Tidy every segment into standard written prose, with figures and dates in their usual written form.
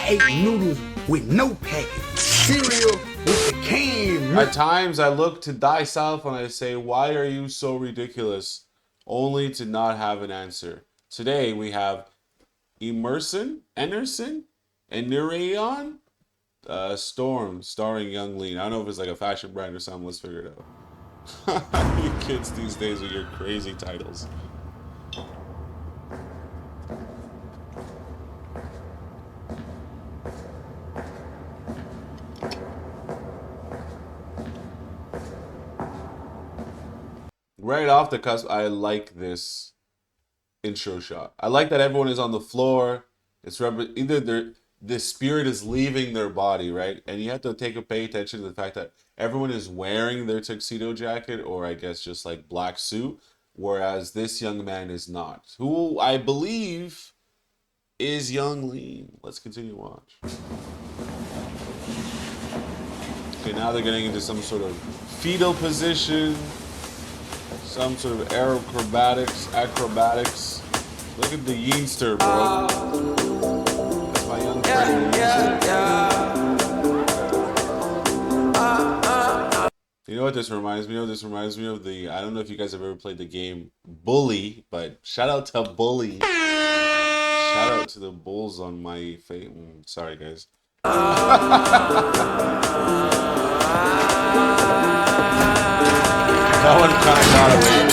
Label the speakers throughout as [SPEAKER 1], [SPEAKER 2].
[SPEAKER 1] ate noodles with no packet. Cereal with the canned milk.
[SPEAKER 2] At times I look to thyself and I say, why are you so ridiculous? Only to not have an answer. Today we have Enerson, and GENER8ION, Storm, starring Young Lean. I don't know if it's like a fashion brand or something. Let's figure it out. You kids these days with your crazy titles. Right off the cusp, I like this intro shot. I like that everyone is on the floor. It's either the spirit is leaving their body, right? And you have to pay attention to the fact that everyone is wearing their tuxedo jacket, or I guess just like black suit, whereas this young man is not, who I believe is Young Lean. Let's continue to watch. Okay, now they're getting into some sort of fetal position, some sort of acrobatics. Look at the Yeenster, bro. That's my young friend. You know what this reminds me of? This reminds me of the, I don't know if you guys have ever played the game Bully, but shout out to Bully. Shout out to the bulls on my face. Sorry, guys. That one kind of got away.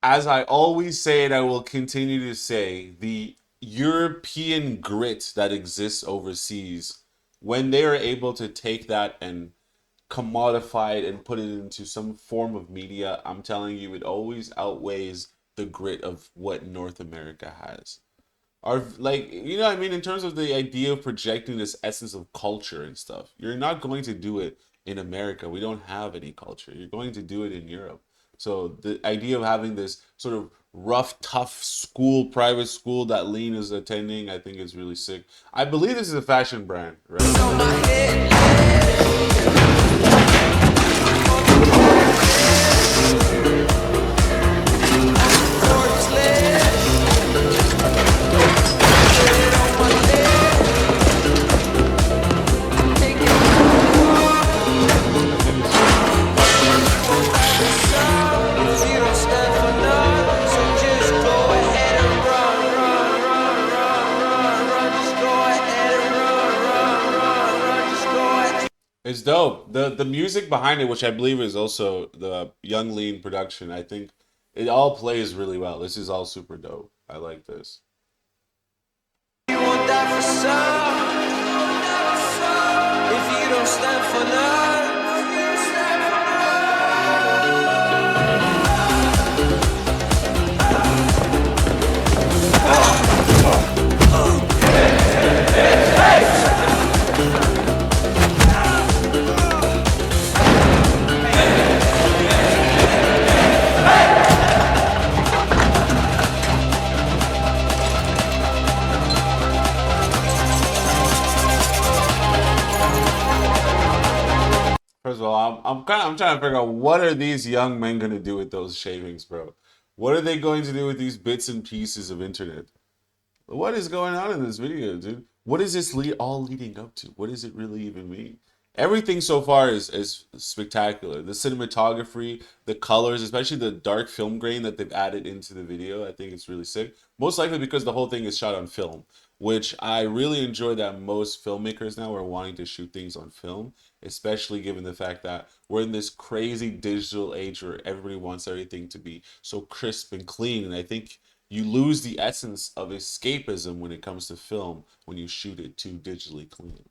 [SPEAKER 2] As I always say, and I will continue to say, the European grit that exists overseas, when they are able to take that and commodify it and put it into some form of media, I'm telling you, it always outweighs the grit of what North America has. Or like, you know what I mean, in terms of the idea of projecting this essence of culture and stuff, you're not going to do it in America. We don't have any culture. You're going to do it in Europe. So the idea of having this sort of rough, tough school, private school that Lean is attending, I think is really sick. I believe this is a fashion brand, right? It's dope. The music behind it, which I believe is also the Young Lean production, I think it all plays really well. This is all super dope. I like this. You won't die for some. If you don't stand for love. First of all, I'm trying to figure out, what are these young men gonna do with those shavings, bro? What are they going to do with these bits and pieces of internet? What is going on in this video, dude? What is this all leading up to? What does it really even mean? Everything so far is spectacular. The cinematography, the colors, especially the dark film grain that they've added into the video, I think it's really sick. Most likely because the whole thing is shot on film, which I really enjoy that most filmmakers now are wanting to shoot things on film, especially given the fact that we're in this crazy digital age where everybody wants everything to be so crisp and clean. And I think you lose the essence of escapism when it comes to film when you shoot it too digitally clean.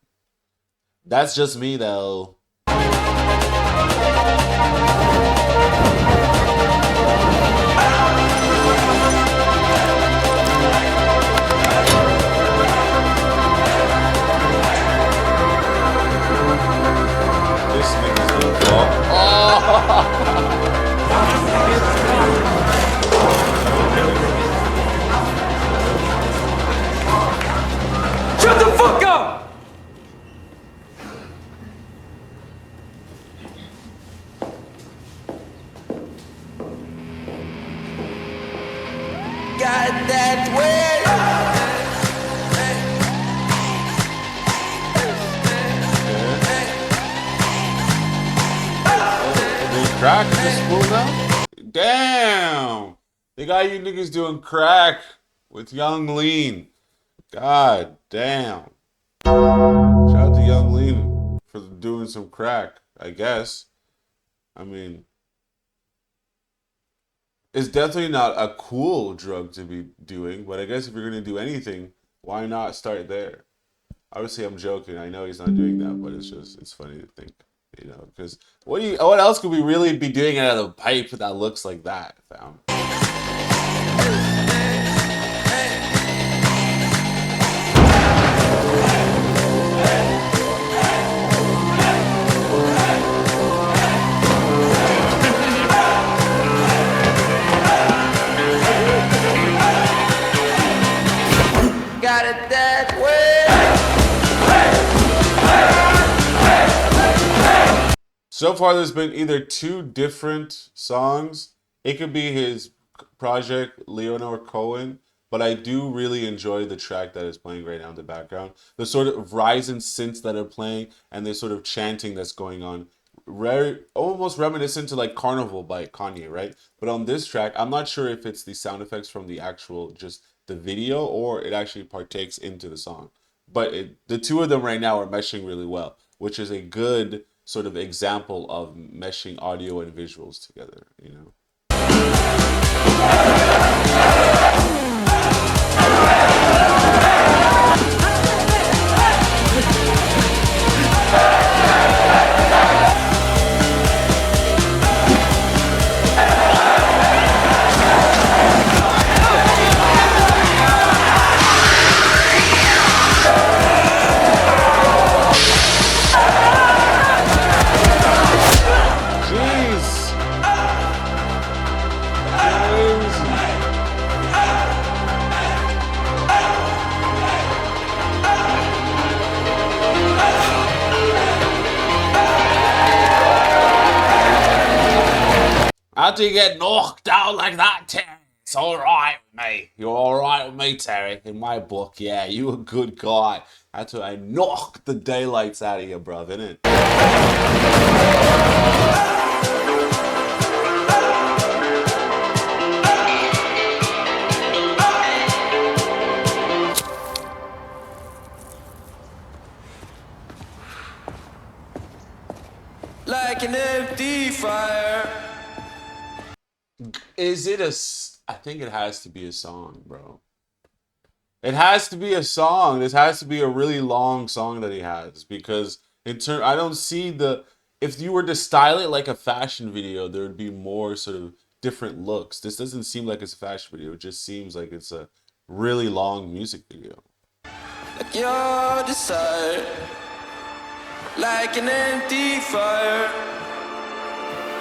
[SPEAKER 2] That's just me, though. This nigga's a ball. Oh!
[SPEAKER 3] got that way.
[SPEAKER 2] They crack in the school now? Damn! They got you niggas doing crack with Young Lean. God damn. Shout out to Young Lean for doing some crack, I guess. I mean, it's definitely not a cool drug to be doing, but I guess if you're gonna do anything, why not start there? Obviously, I'm joking. I know he's not doing that, but it's funny to think, because what else could we really be doing out of a pipe that looks like that, fam?
[SPEAKER 3] Got it that way.
[SPEAKER 2] So far, there's been either two different songs. It could be his project, Leonard Cohen, but I do really enjoy the track that is playing right now in the background. The sort of rising synths that are playing and the sort of chanting that's going on. Almost reminiscent to like Carnival by Kanye, right? But on this track, I'm not sure if it's the sound effects from the actual, just the video, or it actually partakes into the song. But the two of them right now are meshing really well, which is a good sort of example of meshing audio and visuals together, Jeez. After you get knocked out like that, Terry, it's alright with me. You're alright with me, Terry. In my book, yeah, you a good guy. After I knock the daylights out of you, bruv, innit?
[SPEAKER 3] Like an empty fire.
[SPEAKER 2] I think it has to be a song, bro. It has to be a song. This has to be a really long song that he has, because I don't see if you were to style it like a fashion video, there would be more sort of different looks. This doesn't seem like it's a fashion video. It just seems like it's a really long music video.
[SPEAKER 3] Like your desire. Like an empty fire.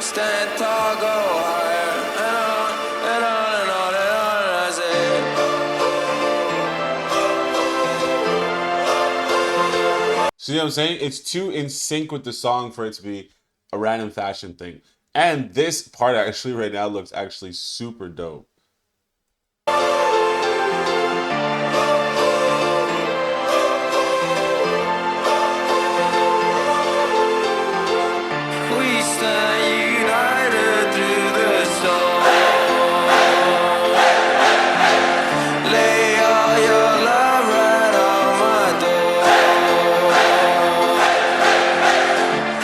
[SPEAKER 3] Stand tall, go higher. And on and on and on and on. I say.
[SPEAKER 2] See what I'm saying? It's too in sync with the song for it to be a random fashion thing. And this part actually right now looks actually super dope.
[SPEAKER 3] We stand united through the storm. Lay all your love right on my door.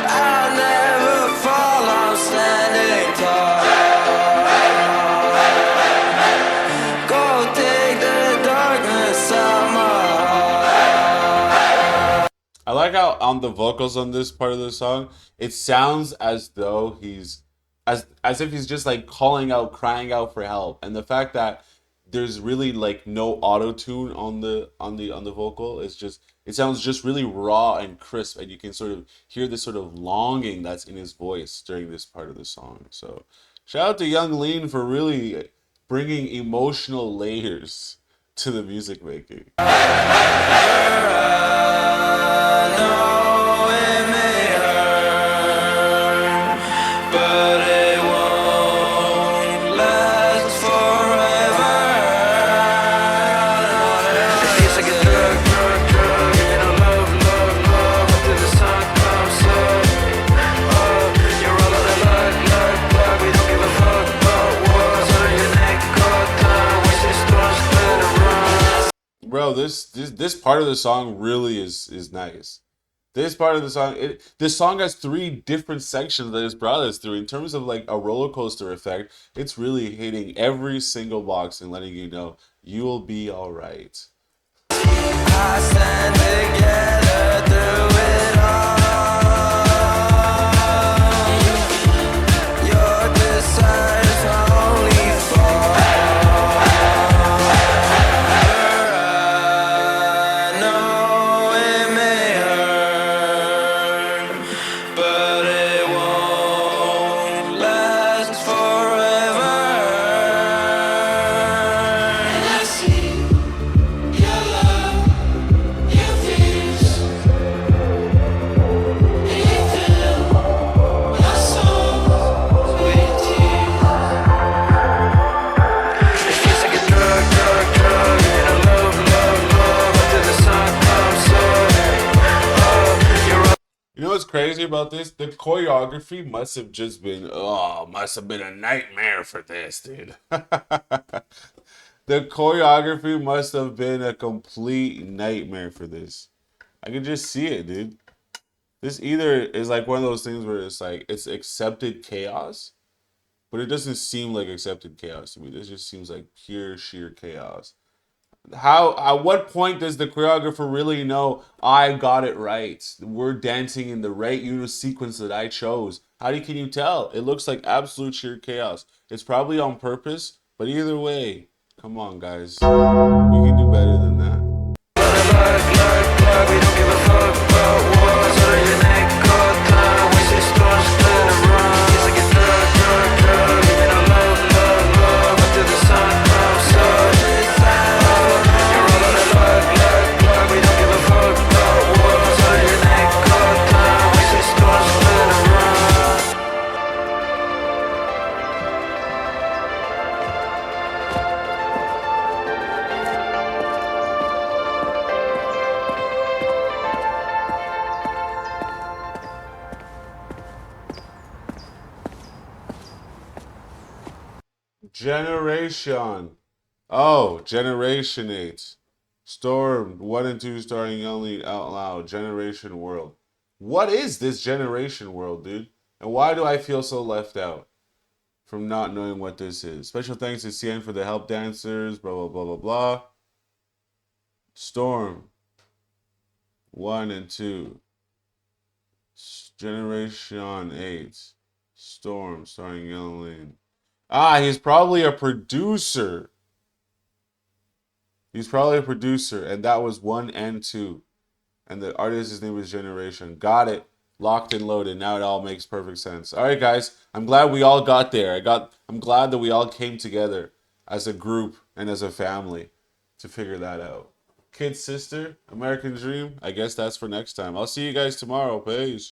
[SPEAKER 3] I'll never fall, I'm standing tall. Go take the darkness out my heart.
[SPEAKER 2] I like how on the vocals on this part of the song, it sounds as though as if he's just like calling out, crying out for help. And the fact that there's really like no auto tune on the vocal, it sounds just really raw and crisp, and you can sort of hear this sort of longing that's in his voice during this part of the song. So shout out to Young Lean for really bringing emotional layers to the music making. bro, this part of the song really is nice. This part of the song, this song has 3 different sections that it's brought us through. In terms of like a roller coaster effect, it's really hitting every single box and letting you know you will be all right.
[SPEAKER 3] I stand together through it all. Your desire's only I know it may hurt, but it won't last forever. And I see your love, your fears, and you fill my songs with tears. It feels like a drug, and I love until the sun comes up.
[SPEAKER 2] You know what's crazy about this? The choreography must have just been, must have been a nightmare for this, dude. The choreography must have been a complete nightmare for this. I can just see it, dude. This either is like one of those things where it's like, it's accepted chaos, but it doesn't seem like accepted chaos to me. This just seems like pure, sheer chaos. At what point does the choreographer really know I got it right? We're dancing in the right sequence that I chose. Can you tell? It looks like absolute sheer chaos. It's probably on purpose, but either way, come on, guys. We can do better than that.
[SPEAKER 3] We don't give a fuck about wars or your neck all time. We say storms, let it run. It's like a drug, and I love until the sun comes up. You're all on a plug. We don't give a fuck about wars or your neck all time. We say storms, let it run.
[SPEAKER 2] Generation. Oh, Generation 8. Storm 1 and 2 starring only out loud. Generation World. What is this Generation World, dude? And why do I feel so left out from not knowing what this is? Special thanks to CN for the help dancers, blah, blah, blah, blah, blah. Storm 1 and 2. Generation 8. Storm starring Young Lane. He's probably a producer. He's probably a producer, and that was 1 and 2. And the artist's name was Generation. Got it. Locked and loaded. Now it all makes perfect sense. All right, guys. I'm glad we all got there. I'm glad that we all came together as a group and as a family to figure that out. Kid Sister, American Dream. I guess that's for next time. I'll see you guys tomorrow. Peace.